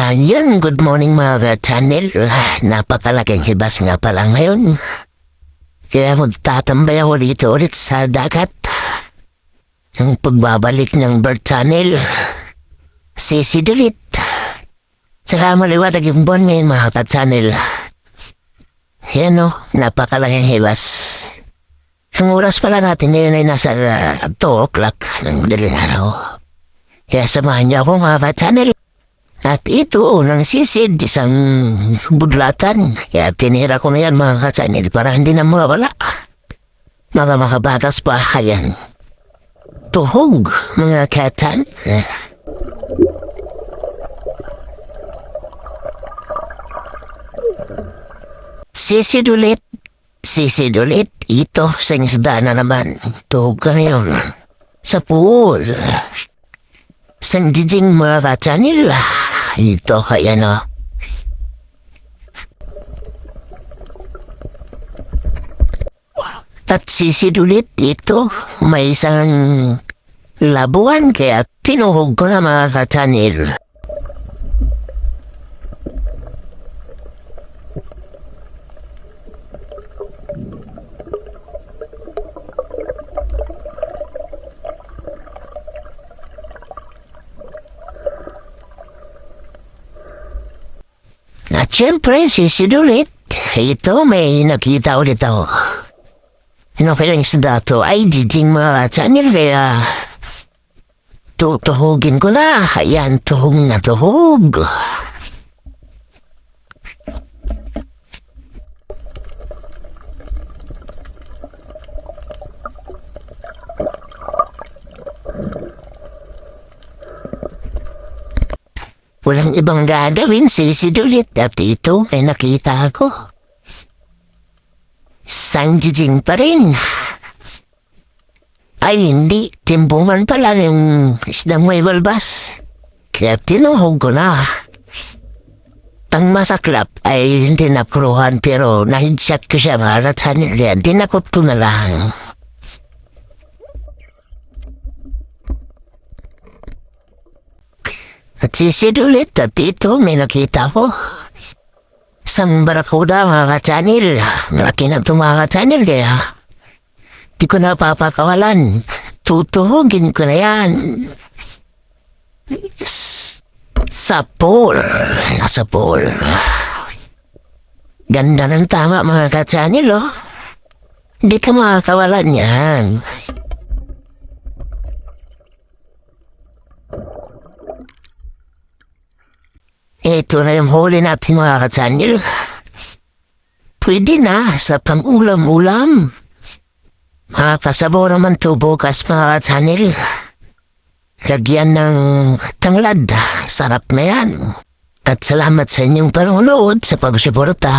Yun, good morning mga channel. Napakalaking hibas nga pala ngayon. Kaya magtatambay ako dito ulit sa dagat. Ang pagbabalik ng bird channel. Sisidulit. Saka maliwanag yung buwan ngayon mga ka-channel. Yan o, napakalaking hibas. Ang oras pala natin ngayon ay nasa 2 o'clock ng daling araw. Kaya samahan niyo ako mga ka-channel. At ito, unang sisid, isang budlatan. Kaya tinira ko na yan mga ka-channel para hindi na mawala. Mga makabatas pa, ayan. Tuhog, mga katan. Sisid ulit. Sisid ulit. Ito, sa isda na naman. Tuhog ka ngayon. Sa pool. Sang dijing mga ka-channel. Ito, ayan o. At sisid ulit ito. May isang labuan kaya tinuhog ko na mga ka-channel. At syempre, sisid ulit. Ito, may nakita ulit ako. Kailang isda to ay jijing mga channel kaya tutuhugin ko na. Ayan, tuhog na tuhog. Walang ibang gagawin, sisid ulit. At ito ay nakita ko. Sanjijing pa rin. Ay hindi, timbungan pala yung isdang may balbas. Kaya tinuhog ko na. Ang masaklap ay hindi napuruhan pero nahidshot ko siya mga channel yan. Dinakot ko na lang. At sisid ulit at ito may nakita ko. Isang barakuda mga ka-channel. Malaki na ito mga ka-channel kaya di ko na papakawalan. Tutuhugin ko na yan. Sa pool. Nasa pool. Ganda ng tama mga ka-channel oh. Hindi ka makakawalan yan. Ito na yung huli natin mga ka-channel. Pwede na sa pang-ulam-ulam. Makakasabaw naman to bukas mga ka-channel. Lagyan ng tanglad. Sarap na yan. At salamat sa inyong panonood sa pagsuporta.